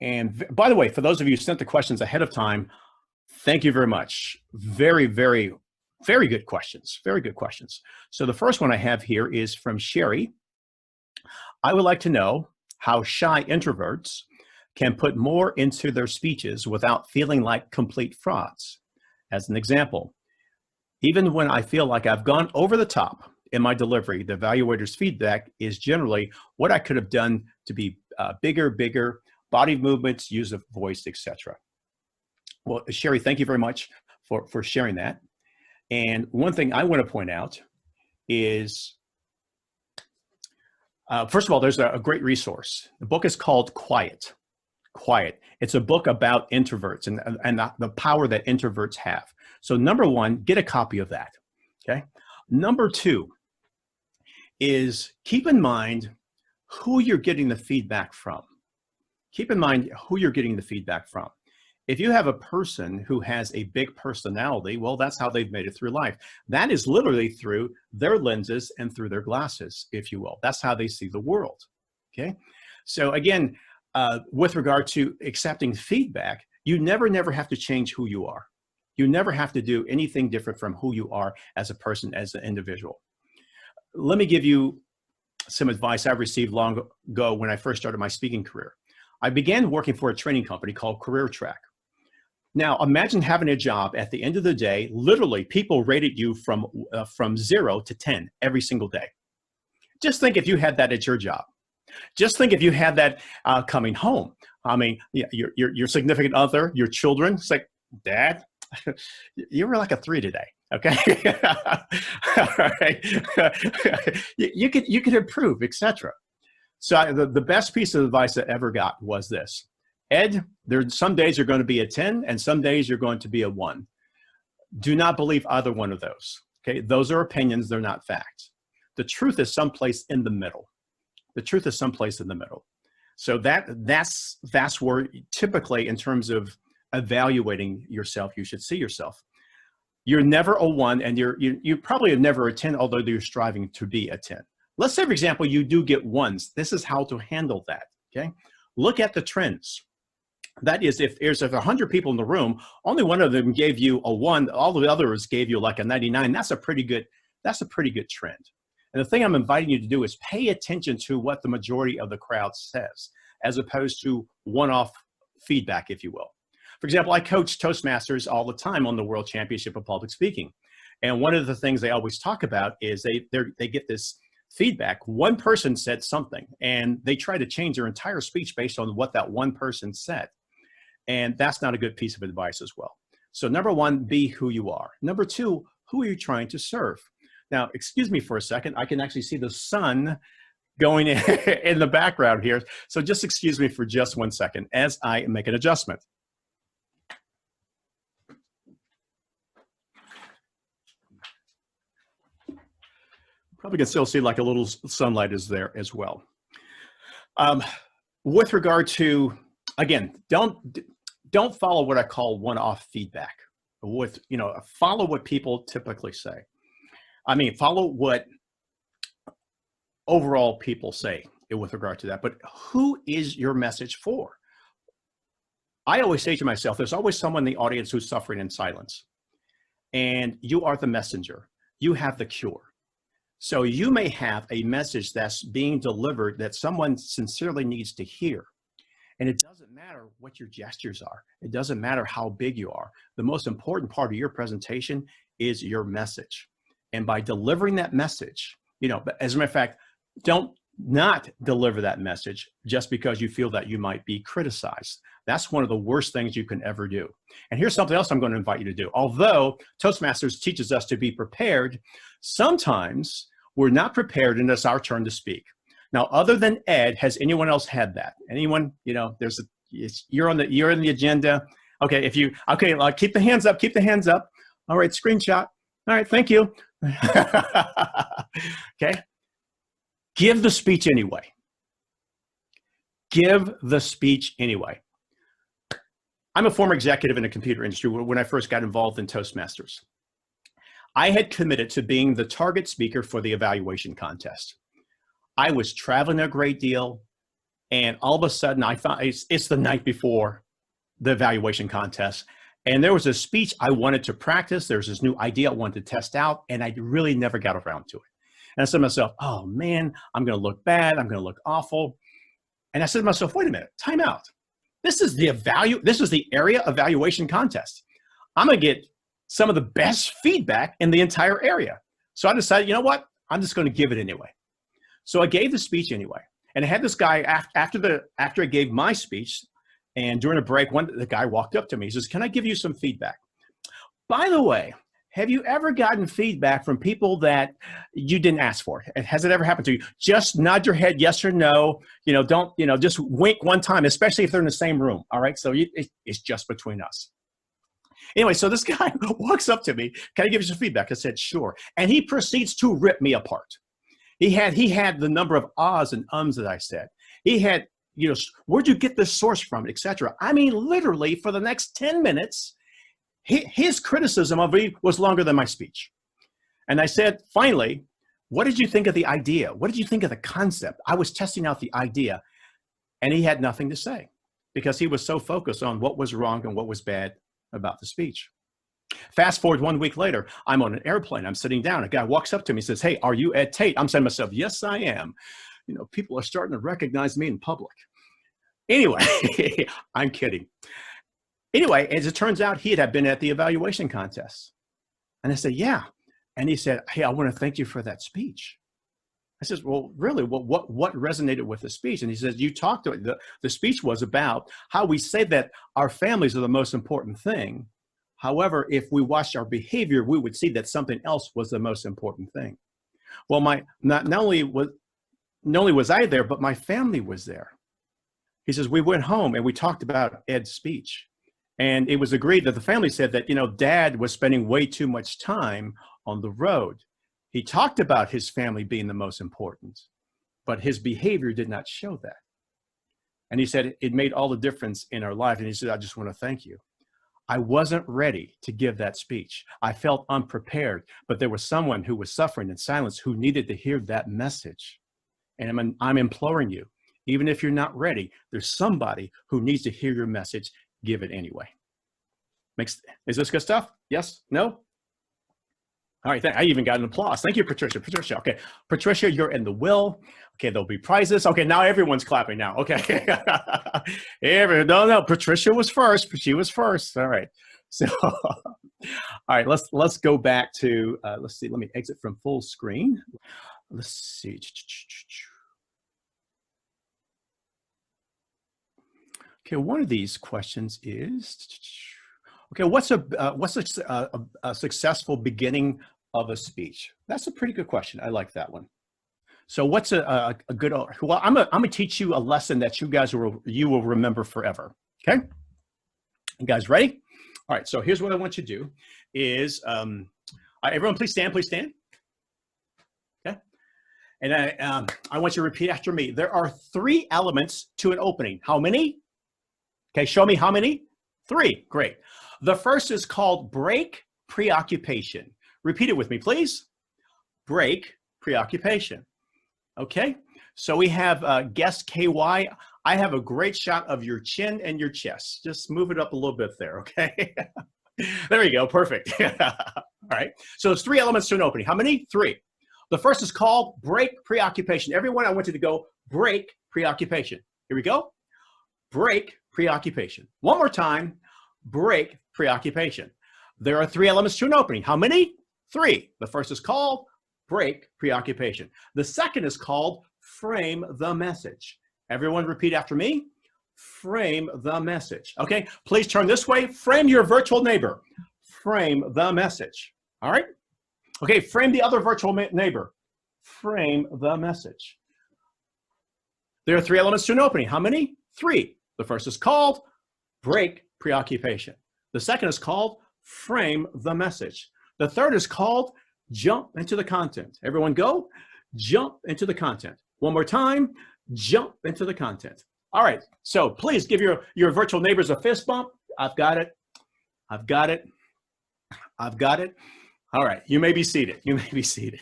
And by the way, for those of you who sent the questions ahead of time, thank you very much. Very, very, very good questions. Very good questions. So the first one I have here is from Sherry. I would like to know how shy introverts can put more into their speeches without feeling like complete frauds. As an example, even when I feel like I've gone over the top in my delivery, the evaluator's feedback is generally what I could have done to be bigger, body movements, use of voice, etc. Well, Sherry, thank you very much for sharing that. And one thing I want to point out is, first of all, there's a great resource. The book is called Quiet. It's a book about introverts and the power that introverts have. So number one, get a copy of that, okay? Number two is keep in mind who you're getting the feedback from. Keep in mind who you're getting the feedback from. If you have a person who has a big personality, well, that's how they've made it through life. That is literally through their lenses and through their glasses, if you will. That's how they see the world, okay? So again, with regard to accepting feedback, you never have to change who you are. You never have to do anything different from who you are as a person, as an individual. Let me give you some advice I received long ago when I first started my speaking career. I began working for a training company called Career Track. Now, imagine having a job at the end of the day, literally people rated you from 0 to 10 every single day. Just think if you had that at your job. Just think if you had that coming home. I mean, yeah, your significant other, your children, it's like, Dad, you were like a 3 today, okay? All right. you could improve, etc. So the best piece of advice I ever got was this. Ed, some days you're going to be a 10 and some days you're going to be a 1. Do not believe either one of those, okay? Those are opinions, they're not facts. The truth is someplace in the middle. The truth is someplace in the middle. So that's where typically in terms of evaluating yourself, you should see yourself. You're never a 1 and you probably are never a 10, although you're striving to be a 10. Let's say, for example, you do get 1s. This is how to handle that, okay? Look at the trends. That is, if there's 100 people in the room, only one of them gave you a 1, all the others gave you like a 99. That's a pretty good trend. And the thing I'm inviting you to do is pay attention to what the majority of the crowd says, as opposed to one-off feedback, if you will. For example, I coach Toastmasters all the time on the World Championship of Public Speaking. And one of the things they always talk about is they get this feedback. One person said something, and they try to change their entire speech based on what that one person said. And that's not a good piece of advice as well. So number one, be who you are. Number two, who are you trying to serve? Now, excuse me for a second. I can actually see the sun going in the background here. So just excuse me for just 1 second as I make an adjustment. Probably can still see like a little sunlight is there as well. With regard to, again, don't follow what I call one-off feedback. Follow what people typically say. I mean, follow what overall people say with regard to that, but who is your message for? I always say to myself, there's always someone in the audience who's suffering in silence, and you are the messenger. You have the cure. So you may have a message that's being delivered that someone sincerely needs to hear. And it doesn't matter what your gestures are. It doesn't matter how big you are. The most important part of your presentation is your message. And by delivering that message, as a matter of fact, don't not deliver that message just because you feel that you might be criticized. That's one of the worst things you can ever do. And here's something else I'm going to invite you to do. Although Toastmasters teaches us to be prepared, sometimes we're not prepared and it's our turn to speak. Now, other than Ed, has anyone else had that? Anyone? You're in the agenda. Okay, keep the hands up. Keep the hands up. All right, screenshot. All right, thank you. Okay. Give the speech anyway. Give the speech anyway. I'm a former executive in the computer industry when I first got involved in Toastmasters. I had committed to being the target speaker for the evaluation contest. I was traveling a great deal, And all of a sudden I found it's the night before the evaluation contest. And there was a speech I wanted to practice. There's this new idea I wanted to test out, and I really never got around to it. And I said to myself, oh man, I'm going to look bad. I'm going to look awful. And I said to myself, wait a minute, time out. This is the area evaluation contest. I'm going to get some of the best feedback in the entire area. So I decided, you know what? I'm just going to give it anyway. So I gave the speech anyway. And I had this guy after I gave my speech, and during a break, the guy walked up to me. He says, can I give you some feedback? By the way, have you ever gotten feedback from people that you didn't ask for? Has it ever happened to you? Just nod your head yes or no. Don't, just wink one time, especially if they're in the same room. All right. So it's just between us. Anyway, so this guy walks up to me. Can I give you some feedback? I said, sure. And he proceeds to rip me apart. He had the number of ahs and ums that I said. He had, where'd you get this source from, et cetera. I mean, literally for the next 10 minutes, his criticism of me was longer than my speech. And I said, finally, what did you think of the idea? What did you think of the concept? I was testing out the idea, and he had nothing to say because he was so focused on what was wrong and what was bad about the speech. Fast forward 1 week later, I'm on an airplane. I'm sitting down. A guy walks up to me and says, hey, are you Ed Tate? I'm saying to myself, yes, I am. People are starting to recognize me in public. Anyway, I'm kidding. Anyway, as it turns out, he had been at the evaluation contest. And I said, yeah. And he said, hey, I want to thank you for that speech. I said, well, really, what resonated with the speech? And he says, you talked to it. The speech was about how we say that our families are the most important thing. However, if we watched our behavior, we would see that something else was the most important thing. Well, not only was I there, but my family was there. He says, we went home and we talked about Ed's speech. And it was agreed that the family said that, Dad was spending way too much time on the road. He talked about his family being the most important, but his behavior did not show that. And he said, it made all the difference in our life. And he said, I just want to thank you. I wasn't ready to give that speech. I felt unprepared, but there was someone who was suffering in silence who needed to hear that message. And I'm imploring you, even if you're not ready, there's somebody who needs to hear your message. Give it anyway. Is this good stuff? Yes? No? All right, I even got an applause. Thank you, Patricia. Patricia, okay. Patricia, you're in the will. Okay, there'll be prizes. Okay, now everyone's clapping now. Okay. No, Patricia was first. She was first. All right. So, all right, let's go back to, let's see, let me exit from full screen. Let's see. Okay, one of these questions is, okay, what's a successful beginning of a speech? That's a pretty good question. I like that one. So what's a good, well, I'm gonna teach you a lesson that you will remember forever. Okay, you guys ready? All right, so here's what I want you to do is, everyone please stand, okay? And I want you to repeat after me. There are 3 elements to an opening. How many? Okay, show me how many? 3, great. The first is called break preoccupation. Repeat it with me, please. Break preoccupation. Okay, so we have guest KY. I have a great shot of your chin and your chest. Just move it up a little bit there, okay? There you go, perfect. All right, so there's 3 elements to an opening. How many? 3. The first is called break preoccupation. Everyone, I want you to go break preoccupation. Here we go. Break preoccupation. One more time, break preoccupation. There are 3 elements to an opening. How many? 3. The first is called break preoccupation. The second is called frame the message. Everyone repeat after me. Frame the message. Okay, please turn this way. Frame your virtual neighbor. Frame the message. All right? Okay, frame the other virtual neighbor. Frame the message. There are 3 elements to an opening. How many? 3. The first is called break preoccupation. The second is called frame the message. The third is called jump into the content. Everyone go, jump into the content. One more time, jump into the content. All right, so please give your virtual neighbors a fist bump. I've got it. I've got it. I've got it. All right, you may be seated. You may be seated.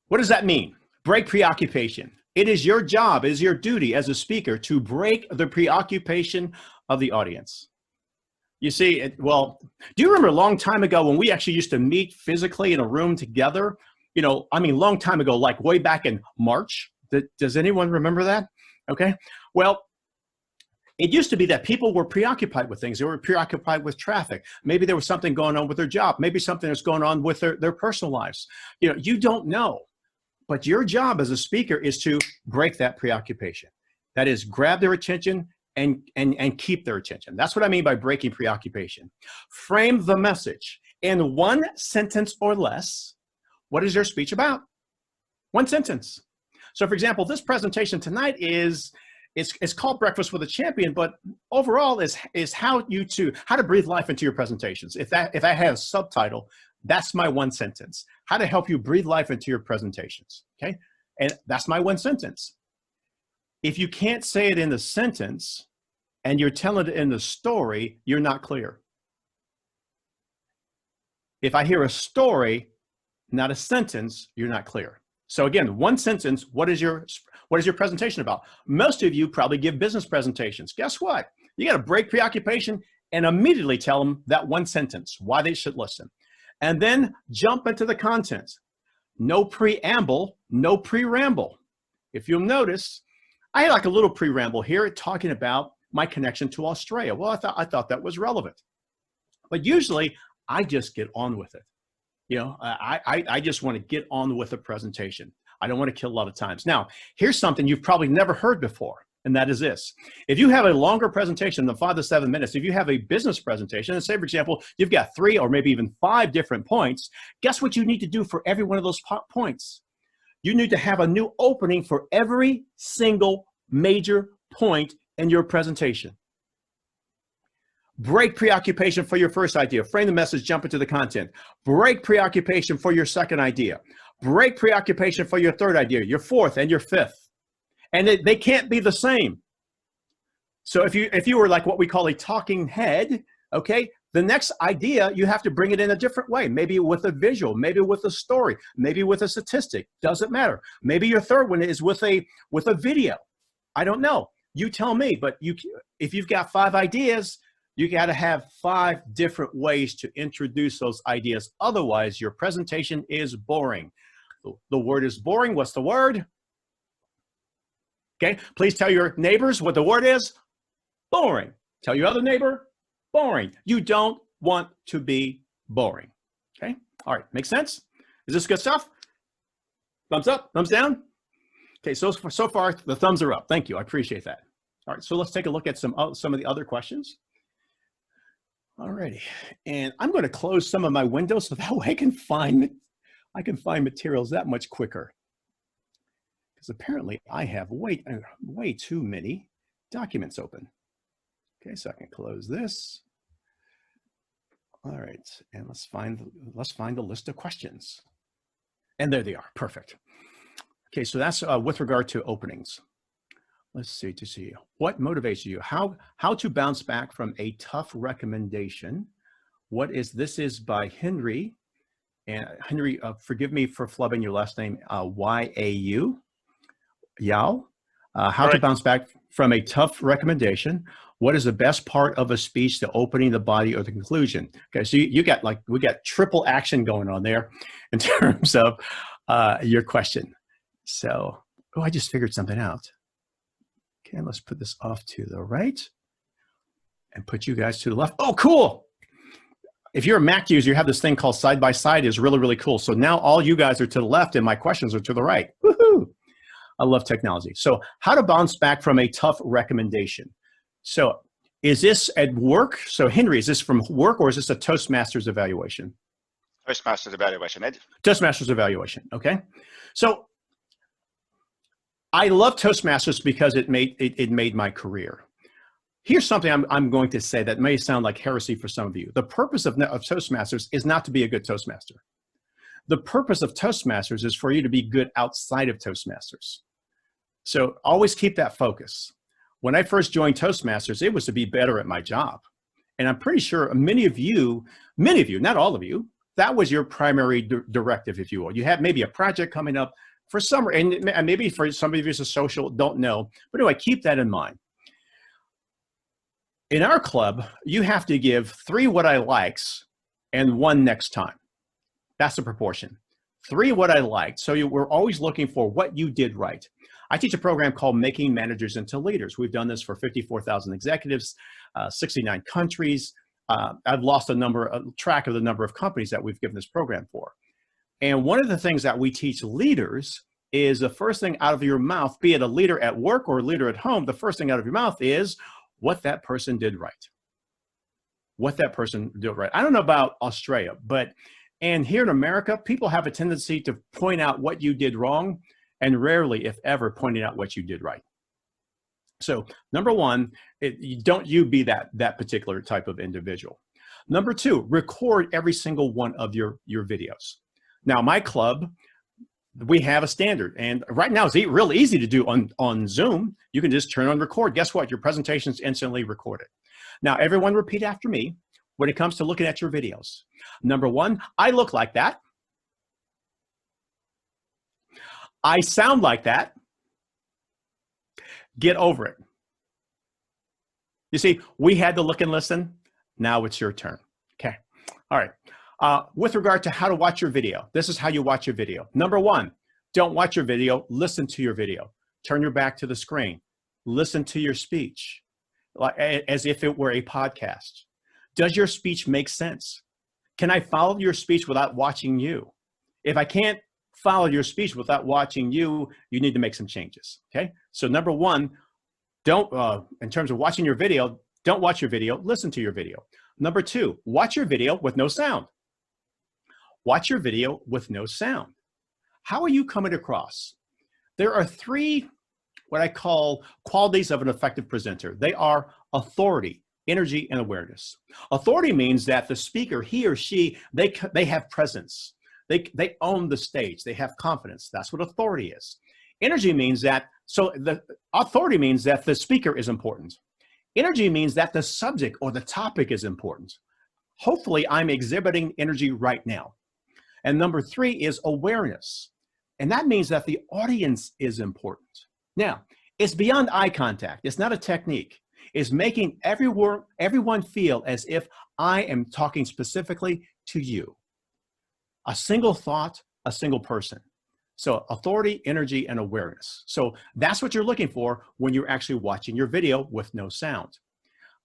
What does that mean? Break preoccupation. It is your job, it is your duty as a speaker to break the preoccupation of the audience. You see, well, do you remember a long time ago when we actually used to meet physically in a room together? You know, I mean, long time ago, like way back in March. Does anyone remember that? Okay. Well, it used to be that people were preoccupied with things. They were preoccupied with traffic. Maybe there was something going on with their job. Maybe something was going on with their personal lives. You know, you don't know. But your job as a speaker is to break that preoccupation. That is, grab their attention and keep their attention. That's what I mean by breaking preoccupation. Frame the message in one sentence or less. What is your speech about? One sentence. So for example, this presentation tonight is called Breakfast with a Champion, but overall is how to breathe life into your presentations. If I had a subtitle, that's my one sentence. How to help you breathe life into your presentations, okay? And that's my one sentence. If you can't say it in the sentence and you're telling it in the story, you're not clear. If I hear a story, not a sentence, you're not clear. So again, one sentence, what is your presentation about? Most of you probably give business presentations. Guess what? You got to break preoccupation and immediately tell them that one sentence, why they should listen. And then jump into the content. No preamble, no pre-ramble. If you'll notice, I had like a little pre-ramble here talking about my connection to Australia. Well, I thought that was relevant. But usually I just get on with it. You know, I just want to get on with the presentation. I don't want to kill a lot of times. Now, here's something you've probably never heard before, and that is this. If you have a longer presentation than 5 to 7 minutes, if you have a business presentation, and say, for example, you've got 3 or maybe even 5 different points, guess what you need to do for every one of those points? You need to have a new opening for every single major point in your presentation. Break preoccupation for your first idea. Frame the message, jump into the content. Break preoccupation for your second idea. Break preoccupation for your third idea, your fourth, and your fifth. And they can't be the same. So if you were like what we call a talking head, okay, the next idea, you have to bring it in a different way. Maybe with a visual, maybe with a story, maybe with a statistic. Doesn't matter. Maybe your third one is with a video. I don't know. You tell me. But if you've got 5 ideas, you got to have 5 different ways to introduce those ideas. Otherwise, your presentation is boring. The word is boring. What's the word? Okay, please tell your neighbors what the word is. Boring. Tell your other neighbor, boring. You don't want to be boring. Okay, all right, makes sense? Is this good stuff? Thumbs up, thumbs down? Okay, so far the thumbs are up. Thank you, I appreciate that. All right, so let's take a look at some of the other questions. All righty, and I'm going to close some of my windows so that way I can find materials that much quicker. Because apparently I have way too many documents open. Okay, so I can close this. All right, and let's find the list of questions. And there they are, perfect. Okay, so that's with regard to openings. Let's see, what motivates you? How to bounce back from a tough recommendation. This is by Henry. And Henry, forgive me for flubbing your last name, Y-A-U, Yao. How to bounce back from a tough recommendation. What is the best part of a speech, the opening, the body, or the conclusion? Okay, so we got triple action going on there in terms of your question. So, I just figured something out. Okay, let's put this off to the right and put you guys to the left. Oh, cool. If you're a Mac user, you have this thing called side by side. Is really, really cool. So now all you guys are to the left and my questions are to the right. Woohoo! I love technology. So how to bounce back from a tough recommendation. So is this at work? So Henry, is this from work or is this a Toastmasters evaluation? Toastmasters evaluation, Ed. Toastmasters evaluation, okay. So I love Toastmasters because it made my career. Here's something I'm going to say that may sound like heresy for some of you. The purpose of Toastmasters is not to be a good Toastmaster. The purpose of Toastmasters is for you to be good outside of Toastmasters. So always keep that focus. When I first joined Toastmasters, it was to be better at my job. And I'm pretty sure many of you, not all of you, that was your primary directive, if you will. You had maybe a project coming up for some, and maybe for some of you as a social don't know, but anyway, keep that in mind. In our club, you have to give 3 what I likes and 1 next time. That's the proportion. 3 what I liked. So we're always looking for what you did right. I teach a program called Making Managers into Leaders. We've done this for 54,000 executives, 69 countries. I've lost track of the number of companies that we've given this program for. And one of the things that we teach leaders is the first thing out of your mouth, be it a leader at work or a leader at home, the first thing out of your mouth is what that person did right. What that person did right. I don't know about Australia, and here in America, people have a tendency to point out what you did wrong and rarely, if ever, pointing out what you did right. So number 1, don't you be that particular type of individual. Number 2, record every single one of your videos. Now, my club, we have a standard, and right now it's real easy to do on Zoom. You can just turn on record. Guess what? Your presentation is instantly recorded. Now, everyone repeat after me when it comes to looking at your videos. Number 1, I look like that. I sound like that. Get over it. You see, we had to look and listen. Now it's your turn. Okay. All right. With regard to how to watch your video, this is how you watch your video. Number 1, don't watch your video, listen to your video. Turn your back to the screen. Listen to your speech as if it were a podcast. Does your speech make sense? Can I follow your speech without watching you? If I can't follow your speech without watching you, you need to make some changes, okay? So number 1, don't, in terms of watching your video, don't watch your video, listen to your video. Number 2, watch your video with no sound. Watch your video with no sound. How are you coming across? There are 3, what I call qualities of an effective presenter. They are authority, energy, and awareness. Authority means that the speaker, he or she, they have presence. They own the stage. They have confidence. That's what authority is. Energy means that, so the authority means that the speaker is important. Energy means that the subject or the topic is important. Hopefully, I'm exhibiting energy right now. And number 3 is awareness. And that means that the audience is important. Now, it's beyond eye contact. It's not a technique. It's making everyone feel as if I am talking specifically to you. A single thought, a single person. So authority, energy, and awareness. So that's what you're looking for when you're actually watching your video with no sound.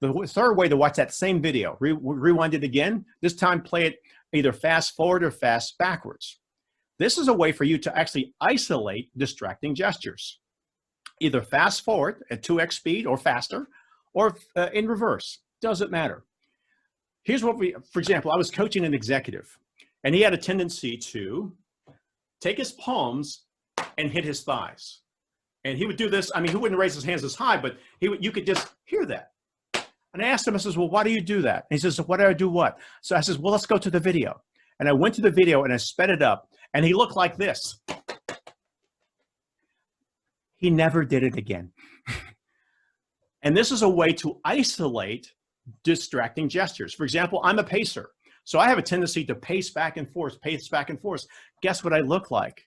The 3rd way to watch that same video, rewind it again, this time play it either fast forward or fast backwards. This is a way for you to actually isolate distracting gestures. Either fast forward at 2x speed or faster, or in reverse, doesn't matter. Here's what for example, I was coaching an executive, and he had a tendency to take his palms and hit his thighs. And he would do this, I mean, he wouldn't raise his hands as high, but you could just hear that. And I asked him, I says, well, why do you do that? And he says, what do I do what? So I says, well, let's go to the video. And I went to the video and I sped it up, and he looked like this. He never did it again. And this is a way to isolate distracting gestures. For example, I'm a pacer. So I have a tendency to pace back and forth, pace back and forth. Guess what I look like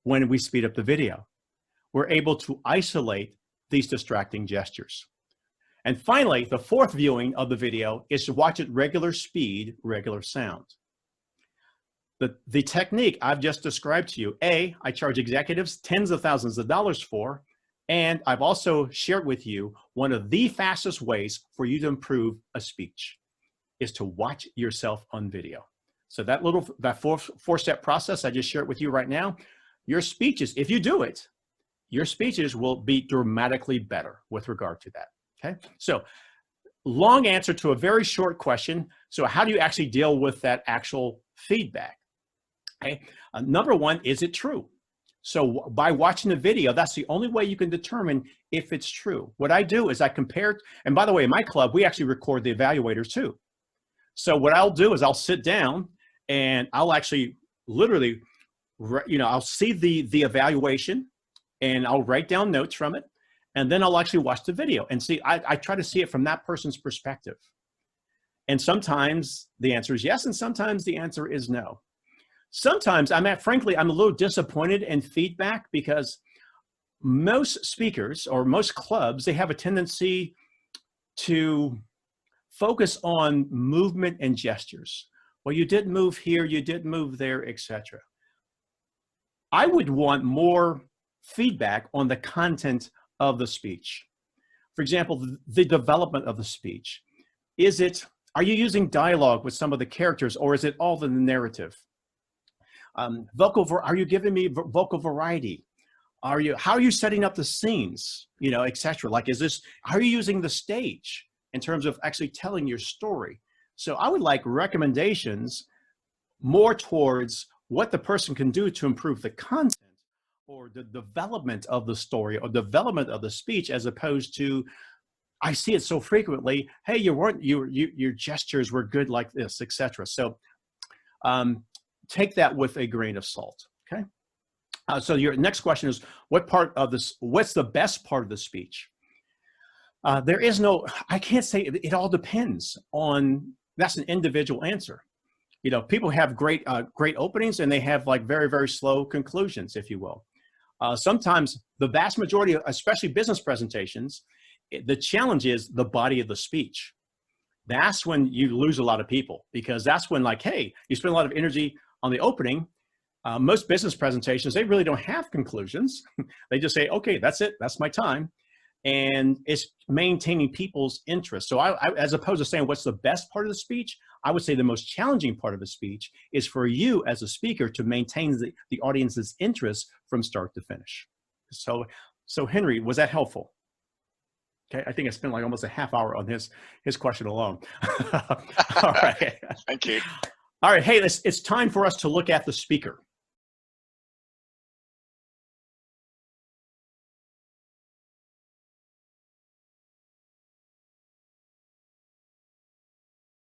when we speed up the video? We're able to isolate these distracting gestures. And finally, the 4th viewing of the video is to watch it regular speed, regular sound. The technique I've just described to you, I charge executives tens of thousands of dollars for, and I've also shared with you one of the fastest ways for you to improve a speech is to watch yourself on video. So that 4-step process I just shared with you right now, your speeches, if you do it, your speeches will be dramatically better with regard to that, okay? So long answer to a very short question. So how do you actually deal with that actual feedback? Okay, number 1, is it true? So by watching the video, that's the only way you can determine if it's true. What I do is I compare, and by the way, in my club, we actually record the evaluators too. So what I'll do is I'll sit down and I'll actually literally, I'll see the evaluation and I'll write down notes from it. And then I'll actually watch the video and see, I try to see it from that person's perspective. And sometimes the answer is yes, and sometimes the answer is no. Sometimes frankly, I'm a little disappointed in feedback because most speakers or most clubs, they have a tendency to focus on movement and gestures. Well, you did move here, you did move there, etc. I would want more feedback on the content of the speech. For example, the development of the speech. Are you using dialogue with some of the characters, or is it all the narrative? Are you giving me vocal variety? How are you setting up the scenes, etc.? Like, how are you using the stage in terms of actually telling your story? So I would like recommendations more towards what the person can do to improve the content or the development of the story or development of the speech, as opposed to, I see it so frequently, hey, your gestures were good like this, etc. So take that with a grain of salt, okay? So your next question is, what's the best part of the speech? I can't say, it all depends on, that's an individual answer. People have great openings, and they have like very, very slow conclusions, if you will. Sometimes the vast majority of, especially business presentations, the challenge is the body of the speech. That's when you lose a lot of people, because that's when, like, hey, you spend a lot of energy on the opening. Most business presentations, they really don't have conclusions. They just say, okay, that's it, that's my time. And it's maintaining people's interest. So I, as opposed to saying what's the best part of the speech, I would say the most challenging part of the speech is for you as a speaker to maintain the audience's interest from start to finish. So Henry, was that helpful? Okay, I think I spent like almost a half hour on his question alone. All right. Thank you. All right, hey, it's time for us to look at the speaker.